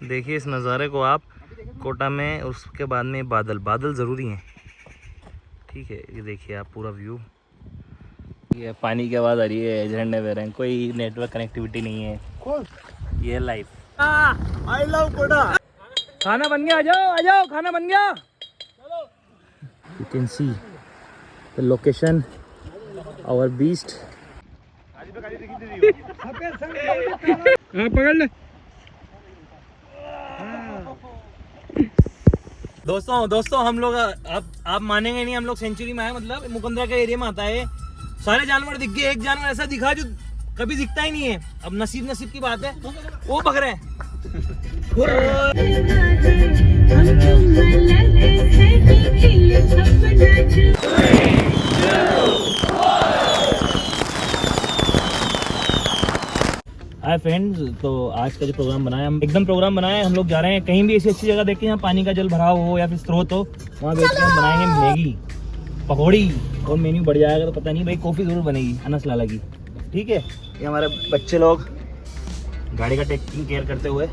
देखिए इस नज़ारे को आप कोटा में, उसके बाद में बादल बादल ज़रूरी हैं। ठीक है, ये देखिए आप पूरा व्यू। ये पानी की आवाज़ आ रही है, झरने बह रहे हैं, कोई नेटवर्क कनेक्टिविटी नहीं है। ये लाइफ। आई लव कोटा। खाना बन गया, आ जाओ आ जाओ, खाना बन गया। You can see the location, our beast. पकड़ ले दोस्तों हम लोग, आप मानेंगे नहीं, हम लोग सेंचुरी में आए, मतलब मुकंदरा के एरिया में आता है। सारे जानवर दिख गए, एक जानवर ऐसा दिखा जो कभी दिखता ही नहीं है। अब नसीब की बात है, वो पकड़ रहे हैं। हाय फ्रेंड्स, तो आज का जो प्रोग्राम बनाया, हम एकदम प्रोग्राम बनाया, हम लोग जा रहे हैं कहीं भी ऐसी अच्छी जगह देखें यहाँ पानी का जल भराव हो या फिर स्रोत हो, वहाँ बैठ के हम बनाएंगे मैगी पकौड़ी, और मेन्यू बढ़ जाएगा तो पता नहीं भाई, कॉफ़ी ज़रूर बनेगी अनस लाला की। ठीक है, ये हमारे बच्चे लोग गाड़ी का टेकिंग केयर करते हुए,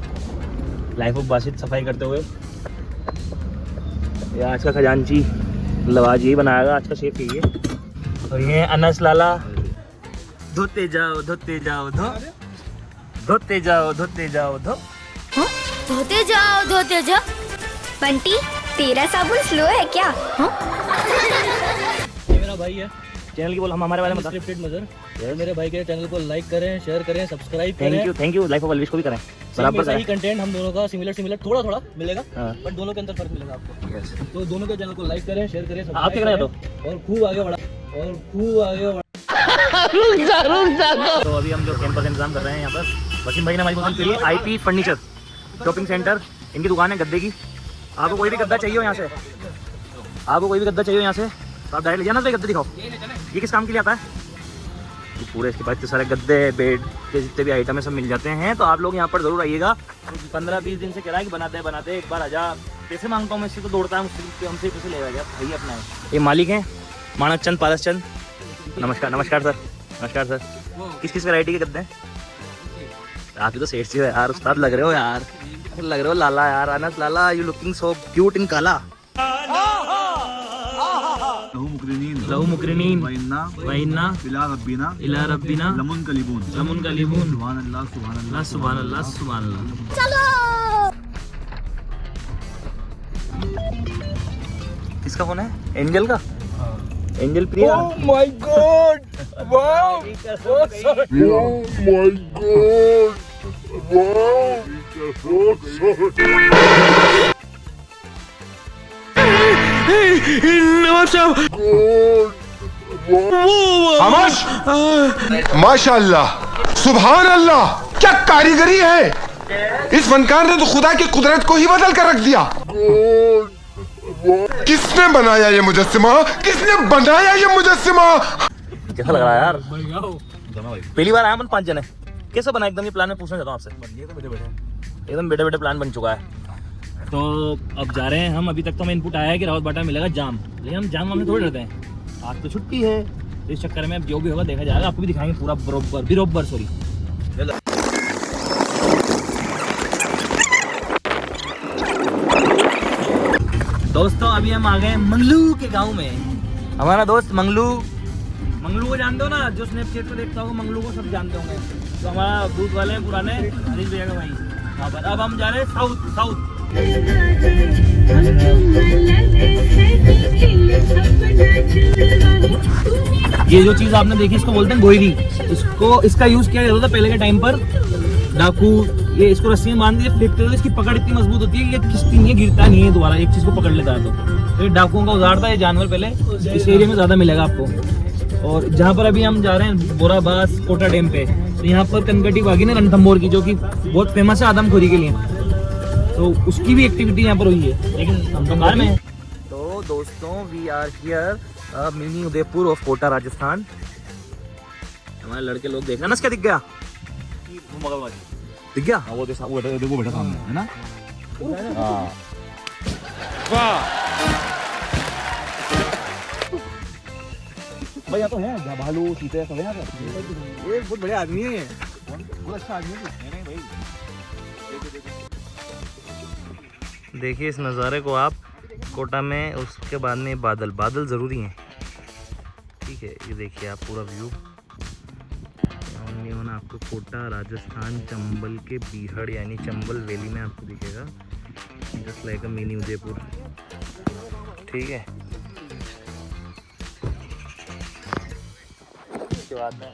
लाइफ ऑफ बासित सफाई करते हुए। ये आज का खजांची, मतलब आज यही बनाएगा, आज का शेफ यही है। और ये अनस लाला, धोते जाओ धोते जाओ धो, धोते जाओ धोते जाओ धो, धोते जाओ। बंटी, तेरा साबुन स्लो है क्या? ये मेरा भाई है, चैनल की बोल, हम हमारे बारे में स्क्रिप्टेड मदर। मेरे भाई के चैनल को लाइक करें, शेयर करें, सब्सक्राइब करें। Thank you life of Elvish को भी करें बराबर। सही कंटेंट हम दोनों का सिमिलर थोड़ा मिलेगा, हाँ। बट दोनों के अंदर फर्क मिलेगा आपको। तो दोनों के चैनल को लाइक करें, शेयर करें, आप क्या करें और खूब आगे बढ़ा। तो अभी हम जो कैंपर का इंतजाम कर रहे हैं यहाँ पर, वसीम भाई ने हमारी मदद करी है। IP फर्नीचर शॉपिंग सेंटर, इनकी दुकान है गद्दे की। आपको कोई भी गद्दा चाहिए हो यहाँ से, तो आप डायरेक्ट ले जाना। तो गद्दे दिखाओ, ये किस काम के लिए आता है? ये पूरे इसके पास इतने सारे गद्दे, बेड के जितने भी आइटम है सब मिल जाते हैं। तो आप लोग यहाँ पर ज़रूर आइएगा। 15-20 दिन से कह रहा है कि बनाते एक बार आजा। पैसे मांगता हूँ मैं, इससे तो दौड़ता है मुझसे, हमसे पैसे लेगा क्या भाई अपना है। ये मालिक हैं मानक चंद पारस चंद। नमस्कार सर। किस वैरायटी के गद्दे हैं? आप ही तो सेठ से यार, उस्ताद लग रहे हो यार, लाला यार, अनस लाला, you looking so cute in काला। लहू मुकरिनीन वइन्ना इला रब्बिना लमुन कलिबून। सुभान अल्लाह। चलो। किसका फोन है? एंजल का? Angel Priya. Oh my God! Wow! माशाअल्लाह, सुभान अल्लाह, क्या कारीगरी है। इस फनकार ने तो खुदा की कुदरत को ही बदल कर रख दिया। किसने बनाया ये मुजस्सिमा? कैसा लग रहा है यार? पहली बार आया अपन 5 जने, कैसा बना? एकदम ये प्लान में पूछना चाहता हूँ आपसे। एकदम बेटे प्लान बन चुका है। तो अब जा रहे हैं हम। अभी तक तो हमें इनपुट आया है कि रावत बाटा मिलेगा जाम, लेकिन हम जाम में थोड़ी रहते हैं। आज तो छुट्टी है, इस चक्कर में अब जो भी होगा देखा जाएगा। आपको भी दिखाएंगे पूरा बरोबर सॉरी। दोस्तों अभी हम आ गए मंगलू के गांव में। हमारा दोस्त मंगलू को जानते हो ना, जो स्नैपचैट पे देखता होगा मंगलू को सब जानते होंगे। तो हमारा दूध वाले हैं पुराने, हरीश भैया का भाई वहाँ पर। अब हम जा रहे हैं साउथ। ये जो चीज आपने देखी इसको बोलते हैं गोईरी। इसका यूज किया जाता था पहले के टाइम पर। डाकू ये इसको रस्सी में बांध के फेंकते थे। इसकी पकड़ इतनी मजबूत होती है कि ये खिसती नहीं है, गिरता नहीं है दोबारा, एक चीज को पकड़ लेता है। तो ये डाकुओं का औजार था, ये जानवर पहले इस एरिया में ज्यादा मिलेगा आपको। और जहाँ पर अभी हम जा रहे हैं बोराबास कोटा डैम पे, तो यहाँ पर कनकटी बागी ना रणथंभौर की, जो कि बहुत फेमस है आदमखोरी के लिए, तो उसकी भी एक्टिविटी यहाँ पर हुई है, लेकिन हम तो कार में हैं। तो दोस्तों we are here mini Udaipur of Kota Rajasthan. हमारे लड़के लोग देख रहे हैं ना, क्या दिख गया? दिख गया? वो बैठा सामने है ना। भाई यहाँ तो है भालू चीते सब है यहाँ पे। ये बहुत बढ़िया आदमी है, ये बहुत अच्छा आदमी है। नहीं भाई देखिए इस नज़ारे को आप कोटा में, उसके बाद में बादल, बादल ज़रूरी हैं, ठीक है। ये देखिए आप पूरा व्यू आपको कोटा राजस्थान चंबल के बीहड़ यानी चंबल वैली में आपको दिखेगा, just like a mini Udaipur, ठीक है। इसके बाद में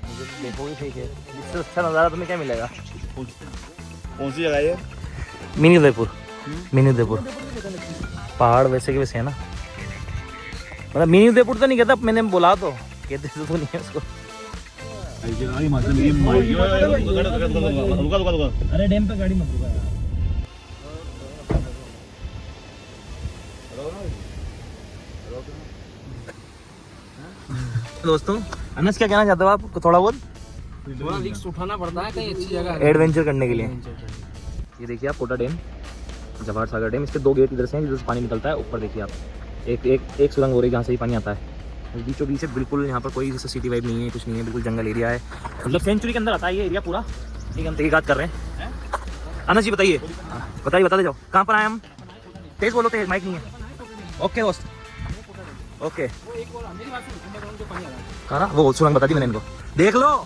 मुझे देखोगे, ठीक है, इससे अच्छा नज़ारा तुम्हें क्या मिलेगा? कौन सी जगह है? मिनी उदयपुर, मिनी उदयपुर पहाड़ वैसे के वैसे है ना, मतलब मिनी उदयपुर तो नहीं कहता मैंने, बोला तो कहते तो नहीं है उसको। अरे डैम पे गाड़ी मत रुका यार। दोस्तों अनस क्या कहना चाहते हो आप? थोड़ा बहुत थोड़ा रिस्क उठाना पड़ता है कहीं अच्छी जगह एडवेंचर करने के लिए। ये देखिए आप कोटा डैम, जवाहर सागर डैम, इसके 2 गेट इधर से हैं जिधर से पानी निकलता है। ऊपर देखिए आप एक सुरंग हो रही है जहाँ से ही पानी आता है, बीचों बीच है बिल्कुल। यहाँ पर कोई जैसे सिटी वाइब नहीं है, कुछ नहीं है, बिल्कुल जंगल एरिया है, मतलब सेंचुरी के अंदर आता है ये एरिया पूरा। ठीक, हम तहकीकात कर रहे हैं। अनस जी बताइए, बताइए, बता दे जाओ कहाँ पर आए हम? तेज बोलो, तेज, माइक नहीं है। ओके दोस्त, ओके। कहाँ वो सुरंग बता दी मैंने इनको, देख लो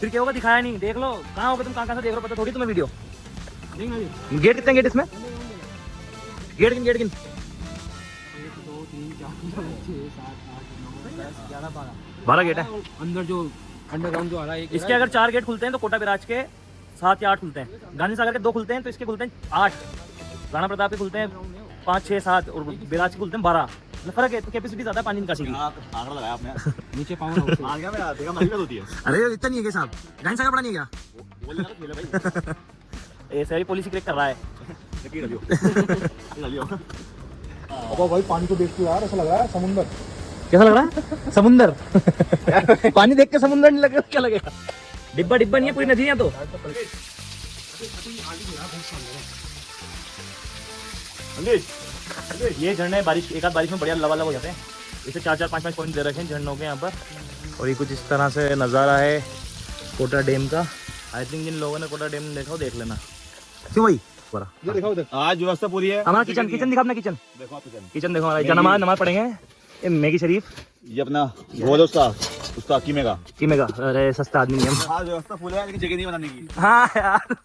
फिर क्या होगा, दिखाया नहीं, देख लो कहाँ होगा, तुम कहाँ से देख रहे हो, पता थोड़ी तुम्हें वीडियो। गेट कितने, गेट इसमें गेट किन, गेट किन? 12 गेट है अंदर जो अंडरग्राउंड जो आ रहा है। इसके अगर 4 गेट खुलते हैं तो कोटा बैराज के 7 या 8 खुलते हैं। गांधी सागर के 2 खुलते हैं तो इसके खुलते हैं 8। राणा प्रताप के खुलते हैं 5, 6, 7 और बैराज के खुलते हैं 12। फर्क है, तो कैपेसिटी ज्यादा है पानी निकासी की। आंकड़ा लगाया आपने नीचे पावर हाउस आ गया, मैं देखा मरी होती है। अरे इतना नहीं है क्या साहब? गांधी सागर बड़ा नहीं है क्या? बोल यार खेले भाई, ये सारी पॉलिसी क्रैक कर रहा है। लकीर लियो लियो। अब भाई पानी को देख के यार ऐसा लग रहा है समुंदर। कैसा लग रहा है? समुंदर। पानी देख के समुंदर नहीं लगेगा, क्या लगेगा? डिब्बा डिब्बा नहीं है, पूरी नदी है। तो ये झरने बारिश, एक आध बारिश में बढ़िया लबालब हो जाते हैं। इसे 4-4, 5-5 पॉइंट दे रखे हैं झरनों के यहाँ पर। और ये कुछ इस तरह से नज़ारा है कोटा डैम का। आई थिंक जिन लोगों ने कोटा डैम देखा हो देख लेना। क्यों भाई? ये दिखाओ उधर। आज व्यवस्था पूरी है। हमारा किचन, किचन दिखा अपना किचन, देखो आप किचन, किचन देखो हमारा। नमाज नमाज पढ़ेंगे, ये मैगी शरीफ, ये अपना गोल उसका कीमेगा। कीमेगा। अरे सस्ता आदमी नहीं हम। आज व्यवस्था फुल है, लेकिन जगह नहीं बनाने की। हाँ यार,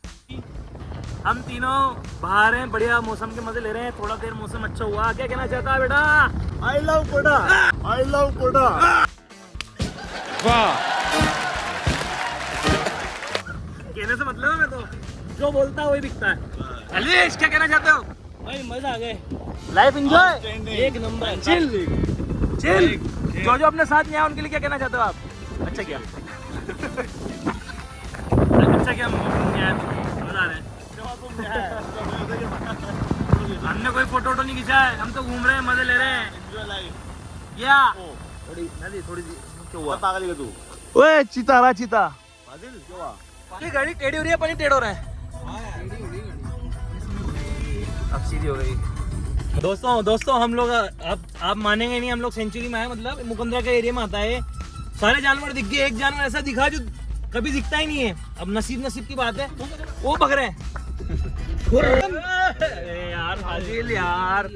हम तीनों बाहर हैं, बढ़िया मौसम के मजे ले रहे हैं। थोड़ा देर मौसम अच्छा हुआ। क्या कहना चाहता है बेटा? I love Kota, I love Kota. वाह, कहने से मतलब है, मैं तो जो बोलता है वही बिकता है। अलीश क्या कहना चाहते हो? भाई मजा आ गए, लाइफ एंजॉय, एक नंबर, चिल चिल। जो अपने साथ नहीं आया उनके लिए क्या कहना चाहते हो आप? अच्छा क्या अच्छा क्या मजा आ रहा है। हमने कोई फोटो वोटो नहीं खींचा है, हम तो घूम रहे हैं, मजे ले रहे हैं। क्या नदी थोड़ी सी क्यों हुआ? पागल है तू। ओए चीता रहा, चीता। फाजिल क्यों हुआ? ये गाड़ी टेढ़ी हो रही है, पानी टेढ़ हो रहा है। अब सीधी हो गई। दोस्तों हम लोग, अब आप मानेंगे नहीं, हम लोग सेंचुरी में आए, मतलब मुकंदरा के एरिया में आता है। सारे जानवर दिख गए, एक जानवर ऐसा दिखा जो कभी दिखता ही नहीं है। अब नसीब की बात है, वो भग रहे हैं। यार हाजिल यार,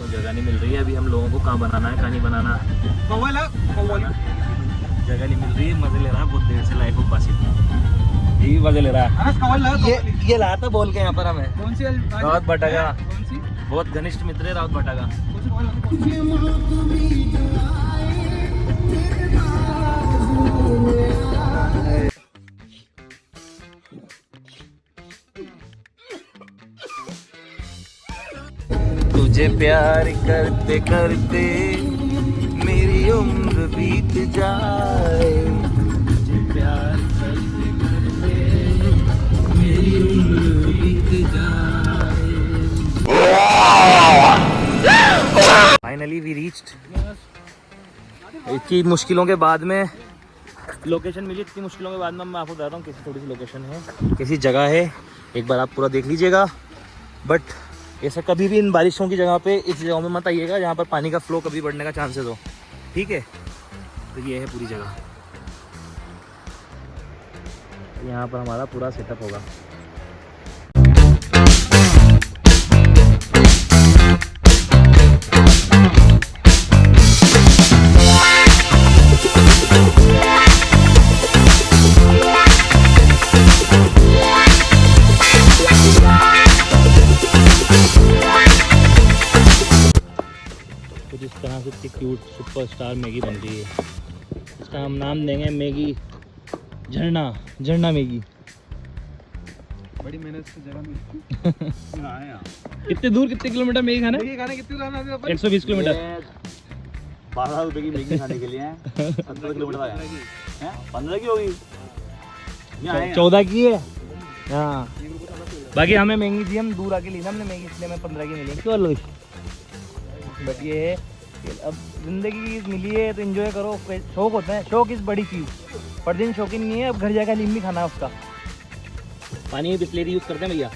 जगह नहीं मिल रही है अभी हम लोगों को, कहाँ बनाना है कहाँ नहीं बनाना है। जगह नहीं मिल रही है, मजे ले रहा है बहुत देर से। लाइफ ऑफ बासित ये मजे ले रहा है। ये लाया था बोल के यहाँ पर हमें। कौन सी रावत भट्टागा, कौन सी? बहुत घनिष्ठ मित्र है रावत भट्टागा। तुझे प्यार करते करते मेरी उम्र बीत जाए, तुझे प्यार करते करते मेरी उम्र बीत जाए। Finally we reached. इतनी मुश्किलों के बाद में लोकेशन मिली इतनी मुश्किलों के बाद में, मैं आपको बताता हूँ कैसी थोड़ी सी लोकेशन है, कैसी जगह है, एक बार आप पूरा देख लीजिएगा। बट ऐसा कभी भी इन बारिशों की जगह पे इस जगह में मत आइएगा जहाँ पर पानी का फ्लो कभी बढ़ने का चांसेस हो, ठीक है। तो ये है पूरी जगह, यहाँ पर हमारा पूरा सेटअप होगा। कुछ इस तरह से इतनी क्यूट सुपरस्टार मैगी बन रही है। इसका हम नाम देंगे मैगी झरना, झरना मैगी। बड़ी मेहनत से जगह मिली। कितने दूर, कितने किलोमीटर मैगी खाना? कितने जाना है अपन? 120 किलोमीटर। 12 रुपए की मैगी खाने के लिए हैं 17 किलोमीटर आया हैं, 15 की होगी, 14 की है। हाँ, बाकी हमें महंगी थी, हम दूर आके ली ना हमने मैगी, इसलिए हमें 15 की मिली। क्यों लोग? बट ये है कि अब जिंदगी की चीज़ मिली है तो एंजॉय करो। शौक होता है, शौक इस बड़ी चीज़, पर दिन शौकीन नहीं है। अब घर जाकर नींबू खाना है उसका। पानी में बिस्लेरी यूज़ करते हैं भैया,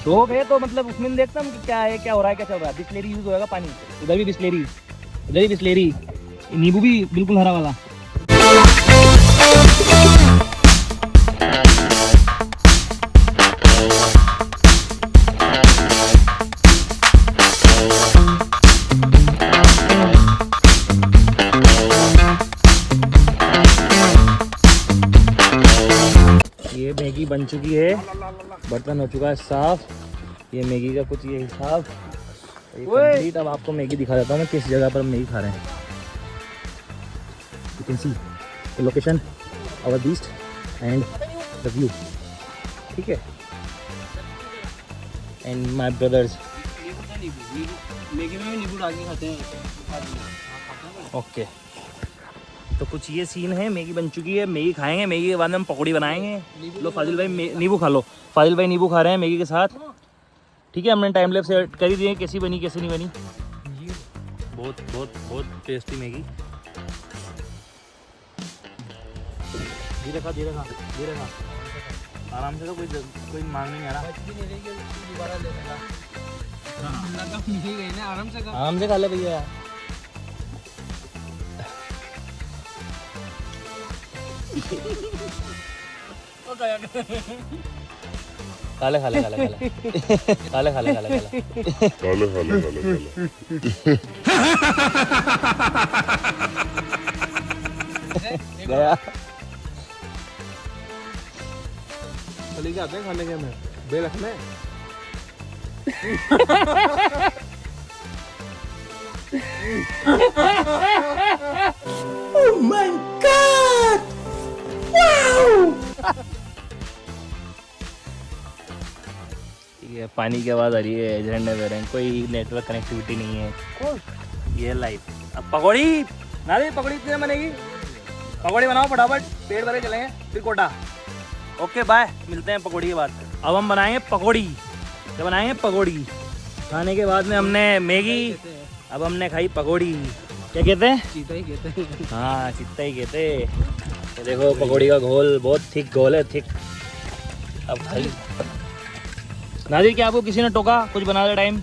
शौक है तो मतलब उसमें देखता हम कि क्या है, क्या हो रहा है, क्या चल रहा है। बिस्लेरी यूज़ होगा पानी, उधर भी बिस्लेरी, उधर भी बिस्लेरी, नींबू भी बिल्कुल हरा वाला। ये मैगी बन चुकी है, बर्तन हो चुका है साफ। ये मैगी का कुछ ये हिसाब कंप्लीट। अब आपको मैगी दिखा देता हूँ मैं किस जगह पर हम मैगी खा रहे हैं। You can see the location, our beast and the view, ठीक है। एंड माय ब्रदर्स मैगी में भी नींबू डाल के खाते हैं। ओके, तो कुछ ये सीन है। मैगी बन चुकी है, मैगी खाएंगे, मैगी के बाद में हम पकौड़ी बनाएंगे। लो फाजिल भाई नींबू खा लो। फाजिल भाई नींबू खा रहे हैं मैगी के साथ, ठीक है। हमने टाइम लैप्स सेट कर ही दिए, कैसी बनी कैसी नहीं बनी। बहुत बहुत बहुत टेस्टी मैगी। धीरे खा, धीरे खा, धीरे खा, आराम से। तो कोई मांग नहीं आ रहा, आराम से खा ले भैया। खाले खाले खाले खाले खाले खाले खाले गया। चले के आते हैं खाने के हमें बेल रखना है। Oh my God! Wow! ये पानी की आवाज आ रही है, झरने बह रहे हैं, कोई नेटवर्क कनेक्टिविटी नहीं है। ये लाइफ। अब पकौड़ी ना दे, पकौड़ी कितने बनेगी? पकौड़ी बनाओ फटाफट, पेट भरे चलेंगे फिर कोटा। ओके बाय, मिलते हैं पकौड़ी के बाद। अब हम बनाएंगे पकौड़ी। क्या बनाएंगे? पकौड़ी। खाने के बाद में हमने मैगी, अब हमने खाई पकौड़ी। क्या कहते हैं? चीता ही कहते हैं। हाँ, चित्ता ही कहते। ये देखो पकौड़ी का घोल, बहुत थिक घोल है, थिक। अब खाई। नादिर, क्या आपको किसी ने टोका कुछ बनाते टाइम?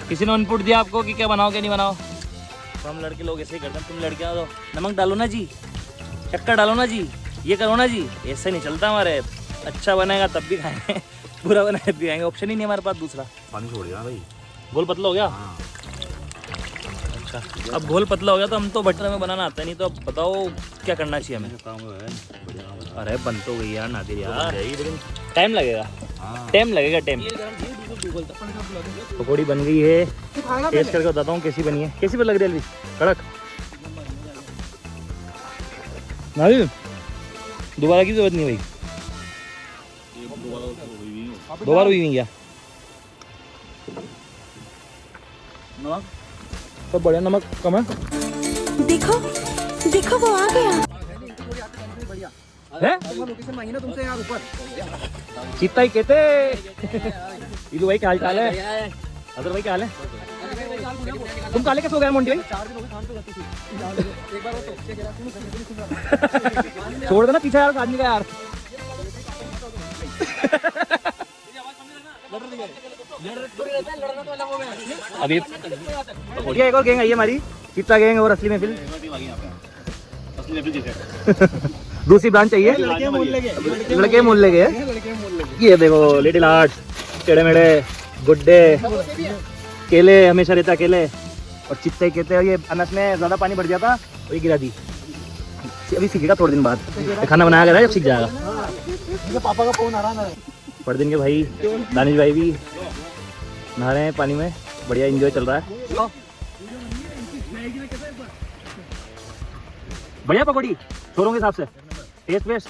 किसी ने इनपुट दिया आपको कि क्या बनाओ क्या नहीं बनाओ? तो हम लड़के लोग ऐसे ही करते हैं। तुम लड़कियां तो नमक डालो ना जी, शक्कर डालो ना जी, ये करो ना जी, ऐसे नहीं चलता हमारे। अच्छा बनेगा तब भी खाएंगे, बुरा बनाए तब भी खाएंगे, ऑप्शन ही नहीं हमारे पास दूसरा। पानी छोड़ दिया भाई, घोल पतला हो गया। अच्छा, अब घोल पतला हो गया तो हम तो बटर में बनाना आता है नहीं, तो अब बताओ क्या करना चाहिए हमें? अरे बन तो गई यार नादिर यार, लेकिन टाइम लगेगा, टाइम लगेगा, टाइम। पकौड़ी बन गई है, टेस्ट करके बताता हूँ कैसी बनी है। कैसी लग रही है अलवी? कड़क। नादिर दोबारा की जरूरत नहीं भाई, दोबारा हुई क्या? नमक सब बढ़िया, नमक कम है। देखो देखो वो आ गया। है? लोकेशन मांगी ना तुमसे यार ऊपर। चित्ता ही कहते। इलू भाई क्या हाल चाल है? अदर भाई क्या हाल है? तुम काले के सो गए मोंटी भाई? छोड़ दो ना पीछे यार आदमी का यार। अभी ये एक और गैंग आई है हमारी, चित्ता गैंग और असली महफिल। दूसरी ब्रांच चाहिए, लड़के मोहल्ले के। ये देखो लिटिल आर्ट, टेढ़े मेढ़े, गुड्डे, केले हमेशा रहता केले और चित्ते कहते हैं। ये अनस में ज्यादा पानी भर जाता और ये गिरा दी। अभी सीखेगा थोड़े दिन बाद, खाना बनाया गया जब सीख जाएगा। पापा का फोन आ रहा है। पढ़ दिन के भाई दानिश भाई भी नहा रहे हैं पानी में, बढ़िया एंजॉय चल रहा है। बढ़िया पकौड़ी छोरों के हिसाब से, टेस्ट वेस्ट।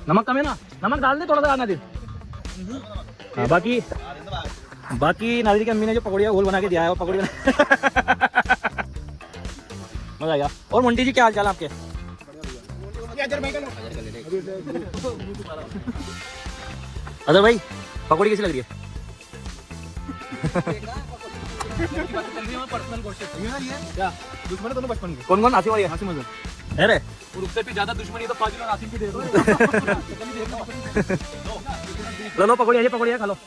नमक कम है ना, नमक डाल दे थोड़ा सा आना दिन। हाँ बाकी नादिर की अम्मी ने जो पकौड़िया घोल बना के दिया है वो पकौड़ी मजा आएगा। और मुंटी जी क्या हाल चाल आपके? अदर भाई पकौड़ी कैसी लग रही है? दुश्मन दोनों बचपन के। कौन कौन? आसिम और ये? आसिम अजहर। अरे और उससे भी ज्यादा दुश्मनी तो फाजिल और आसिम की दे दो। लो पकौड़ी है, पकौड़ी है, खा लो।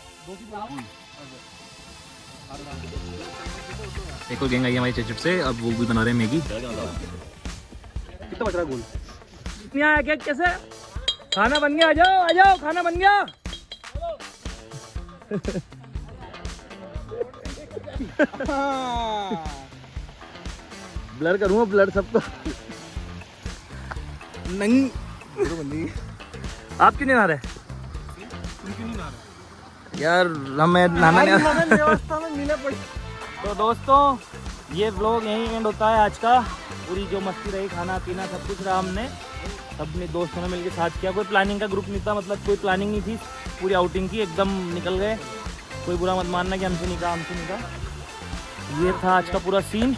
एक और गैंग आई हमारी चचट से, अब वो भी बना रहे हैं मैगी। कितना बच रहा है गोल? नहीं आया क्या? कैसे खाना बन गया? आ जाओ खाना बन गया। ब्लर करूँगा, ब्लर सबको नहीं। आप क्यों नहीं नहा रहे यार? हमें नहाना नहीं। तो दोस्तों ये व्लॉग यहीं एंड होता है आज का। पूरी जो मस्ती रही, खाना पीना सब कुछ रहा, हमने अपने दोस्तों ने मिलकर साथ किया। कोई प्लानिंग का ग्रुप नहीं था, मतलब कोई प्लानिंग नहीं थी, पूरी आउटिंग की, एकदम निकल गए। कोई बुरा मत मानना कि हमसे नहीं कहा। ये था आज का पूरा सीन।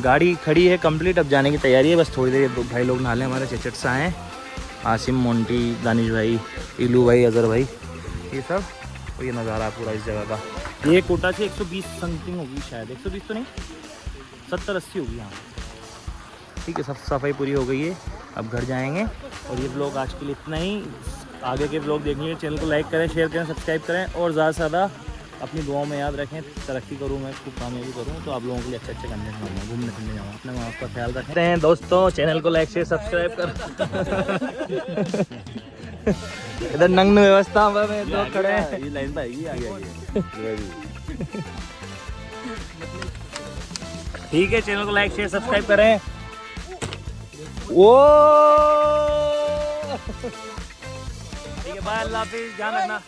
गाड़ी खड़ी है कंप्लीट, अब जाने की तैयारी है। बस थोड़ी देर भाई लोग नहा लें, हमारे चचट से आए। आसिम, मोंटी, दानिश भाई, इलू भाई, अजहर भाई, ये सब। और ये नज़ारा पूरा इस जगह का। ये कोटा से 120 समथिंग होगी शायद, 120 तो नहीं, 70-80 होगी। हाँ ठीक है, सब सफाई पूरी हो गई है, अब घर जाएंगे। और ये ब्लॉग आज के लिए इतना ही। आगे के ब्लॉग देखने के लिए चैनल को लाइक करें, शेयर करें, सब्सक्राइब करें और ज़्यादा से ज़्यादा अपनी दुआओं में याद रखें। तरक्की करूँ मैं, खूब कामयाबी करूँ, तो आप लोगों के लिए अच्छे कंटेंट बनाऊँ, घूमने फिरने जाऊँ। अपने माँ बाप का ख्याल रखते हैं दोस्तों। चैनल को लाइक शेयर सब्सक्राइब कर। इधर नग्न व्यवस्था में दो खड़े हैं। ये लाइन पे आएगी, आगे ठीक है, चैनल को लाइक शेयर सब्सक्राइब करें। वो ठीक है, बाय, अल्लाह हाफिज़, ध्यान रखना।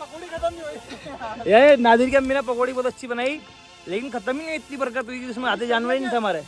ये नादिर की अम्मी ने पकौड़ी बहुत अच्छी बनाई, लेकिन खत्म ही नहीं, इतनी बरकत हुई कि उसमें आधे जानवर ही नहीं थे हमारे।